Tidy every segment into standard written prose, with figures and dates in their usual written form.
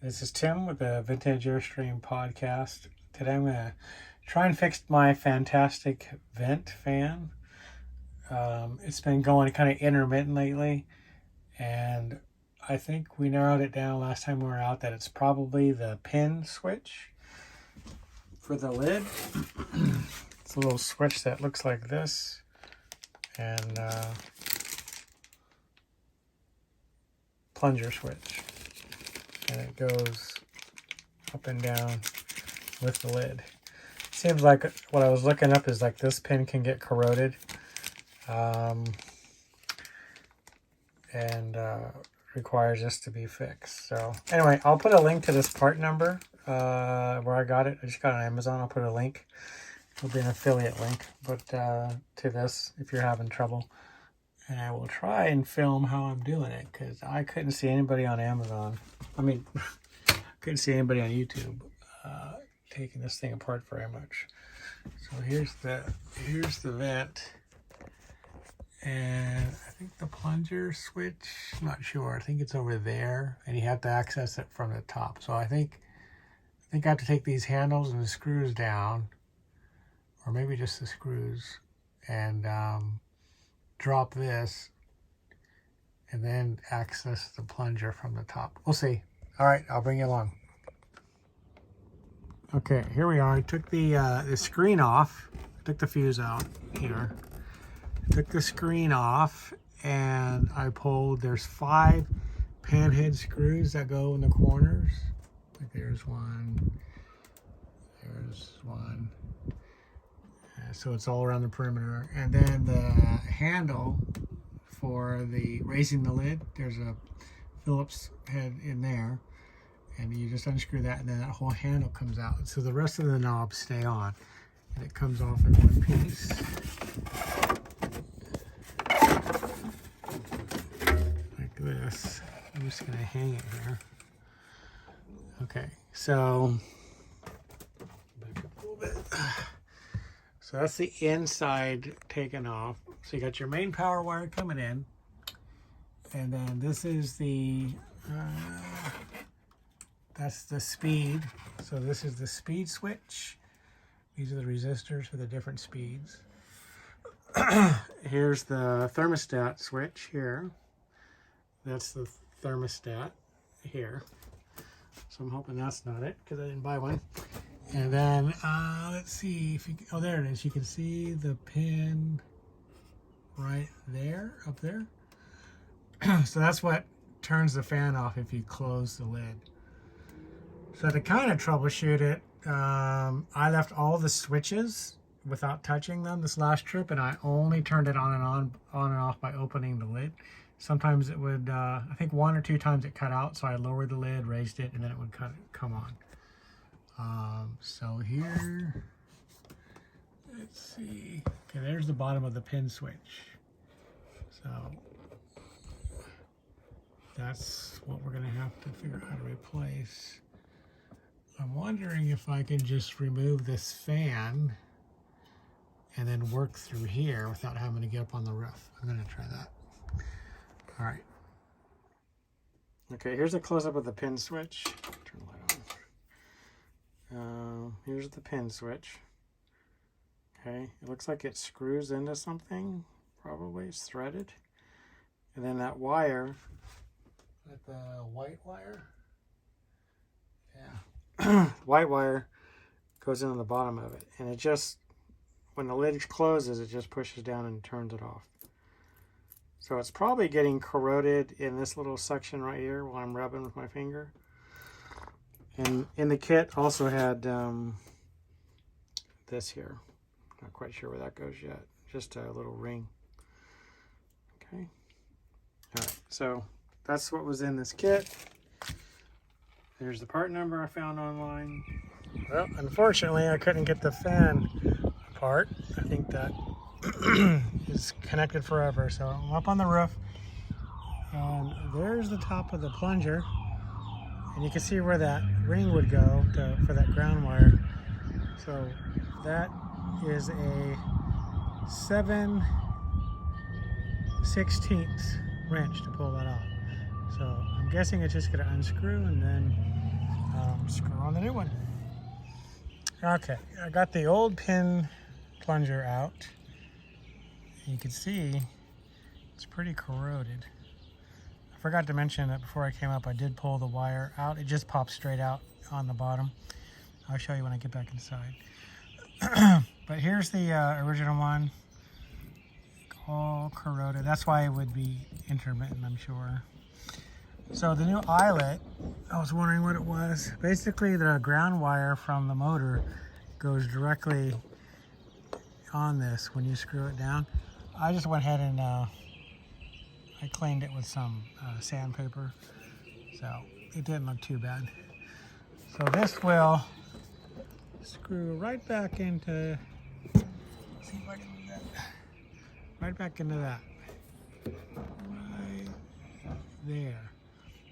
This is Tim with the Vintage Airstream podcast. Today I'm going to try and fix my fantastic vent fan. It's been going kind of intermittent lately, and I think we narrowed it down last time we were out that it's probably the pin switch for the lid. It's a little switch that looks like this, and plunger switch. And it goes up and down with the lid. Seems like what I was looking up is like this pin can get corroded and requires this to be fixed. So anyway, I'll put a link to this part number where I got it. I just got it on Amazon. I'll put a link. It'll be an affiliate link, but to this if you're having trouble. And I will try and film how I'm doing it because I couldn't see anybody on Amazon. I mean, couldn't see anybody on YouTube taking this thing apart very much. So here's the vent, and I think the plunger switch. I'm not sure. I think it's over there, and you have to access it from the top. So I think I have to take these handles and the screws down, or maybe just the screws, and drop this and then access the plunger from the top. We'll see. All right, I'll bring you along. Okay, here we are. I took the screen off. I took the fuse out here. I took the screen off and I pulled, there's 5 panhead screws that go in the corners. Like there's one, there's one. So it's all around the perimeter. And then the handle for the raising the lid, there's a Phillips head in there, and you just unscrew that, and then that whole handle comes out. So the rest of the knobs stay on, and it comes off in one piece. Like this. I'm just gonna hang it here. Okay, so back up a little bit. So that's the inside taken off. So you got your main power wire coming in. And then this is the, that's the speed. So this is the speed switch. These are the resistors for the different speeds. Here's the thermostat switch here. That's the thermostat here. So I'm hoping that's not it because I didn't buy one. And then, let's see if you, oh, there it is. You can see the pin right there, up there. So that's what turns the fan off if you close the lid. So to kind of troubleshoot it, I left all the switches without touching them this last trip, and I only turned it on and off by opening the lid. Sometimes it would, I think 1 or 2 times it cut out, so I lowered the lid, raised it, and then it would come on. So here, let's see. Okay, there's the bottom of the pin switch. So that's what we're gonna have to figure out how to replace. I'm wondering if I can just remove this fan and then work through here without having to get up on the roof. I'm gonna try that. All right. Okay, here's a close-up of the pin switch. Turn the light on. Here's the pin switch. Okay, it looks like it screws into something. Probably it's threaded. And then that wire, like the white wire. Yeah, white wire goes in on the bottom of it, and it just, when the lid closes, it just pushes down and turns it off. So it's probably getting corroded in this little section right here while I'm rubbing with my finger. And in the kit also had this here. Not quite sure where that goes yet. Just a little ring. Okay. All right. So that's what was in this kit. There's the part number I found online. Well, unfortunately, I couldn't get the fan apart. I think that is connected forever. So I'm up on the roof. There's the top of the plunger. And you can see where that ring would go for that ground wire. So that is a 7/16 wrench to pull that off. So I'm guessing it's just going to unscrew and then screw on the new one. Okay, I got the old pin plunger out. You can see it's pretty corroded. I forgot to mention that before I came up, I did pull the wire out. It just pops straight out on the bottom. I'll show you when I get back inside. But here's the original one, all corroded. That's why it would be intermittent, I'm sure. So the new eyelet, I was wondering what it was. Basically, the ground wire from the motor goes directly on this when you screw it down. I just went ahead and I cleaned it with some sandpaper, so it didn't look too bad. So this will screw right back into, let's see if I can do that, right back into that, right there.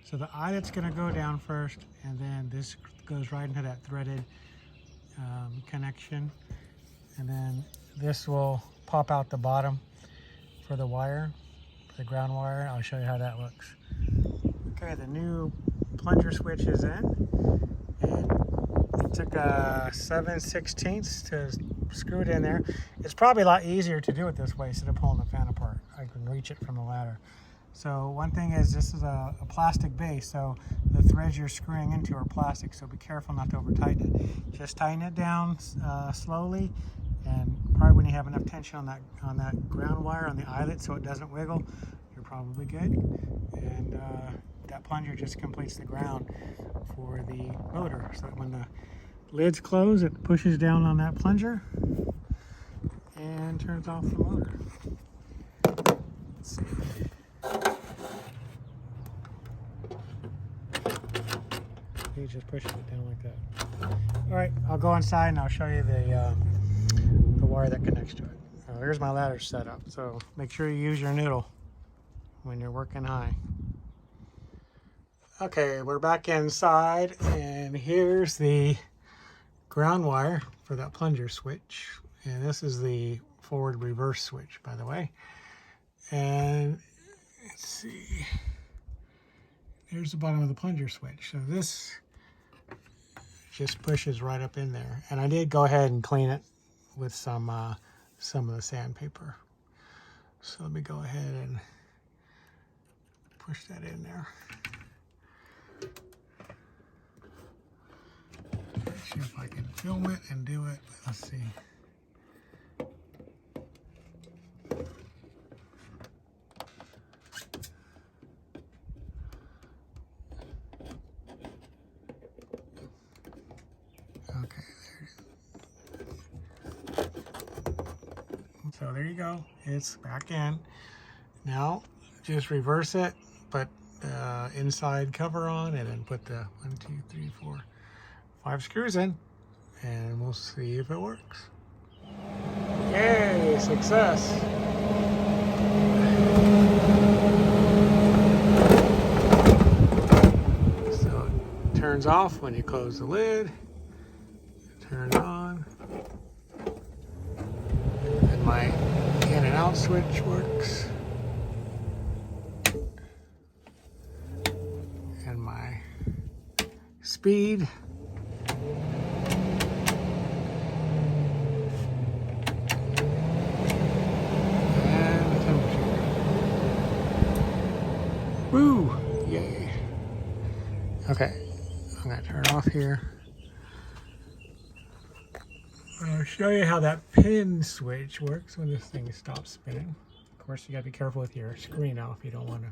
So the eyelet's going to go down first, and then this goes right into that threaded connection, and then this will pop out the bottom for the wire, the ground wire. I'll show you how that looks. Okay, the new plunger switch is in, and it took 7/16 to screw it in there. It's probably a lot easier to do it this way instead of pulling the fan apart. I can reach it from the ladder. So one thing is, this is a plastic base, so the threads you're screwing into are plastic, so be careful not to over tighten it. Just tighten it down slowly, and probably when you have enough tension on that ground wire on the eyelet so it doesn't wiggle, you're probably good. And that plunger just completes the ground for the motor, so that when the lids close, it pushes down on that plunger and turns off the motor. Let's see. He just pushes it down like that. All right, I'll go inside and I'll show you the wire that connects to it. Here's my ladder set up, so make sure you use your noodle when you're working high. Okay, we're back inside, and here's the ground wire for that plunger switch, and this is the forward reverse switch, by the way. And let's see, here's the bottom of the plunger switch. So this just pushes right up in there, and I did go ahead and clean it with some of the sandpaper. So let me go ahead and push that in there. See if I can film it and do it. Let's see. Okay, so there you go. It's back in. Now just reverse it, put the inside cover on, and then put the 5 screws in, and we'll see if it works. Yay, success. So it turns off when you close the lid. Turn it on, and my in and out switch works, and my speed, and the temperature. Woo! Yay! Okay, I'm gonna turn it off here. I'll show you how that pin switch works when this thing stops spinning. Of course, you gotta be careful with your screen off. You don't want to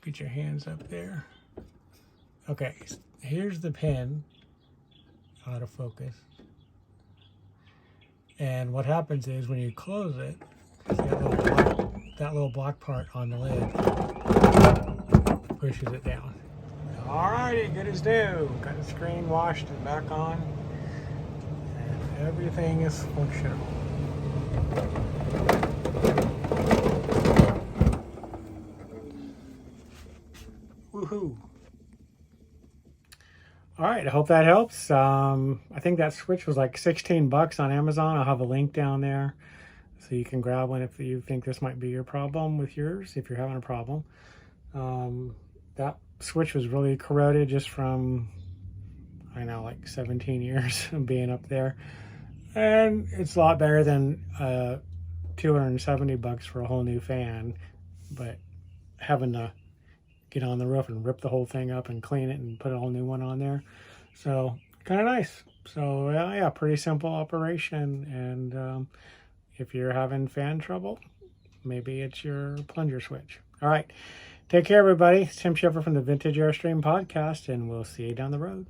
get your hands up there. Okay, here's the pin out of focus. And what happens is when you close it, that little black part on the lid pushes it down. Alrighty, good as new. Got the screen washed and back on. Everything is functional. Woohoo! All right, I hope that helps. I think that switch was like 16 bucks on Amazon. I'll have a link down there so you can grab one if you think this might be your problem with yours, if you're having a problem. that switch was really corroded just from, I know, like 17 years of being up there. And it's a lot better than $270 for a whole new fan, but having to get on the roof and rip the whole thing up and clean it and put a whole new one on there. So kind of nice. So yeah, pretty simple operation. And if you're having fan trouble, maybe it's your plunger switch. All right. Take care, everybody. It's Tim Sheffer from the Vintage Airstream podcast, and we'll see you down the road.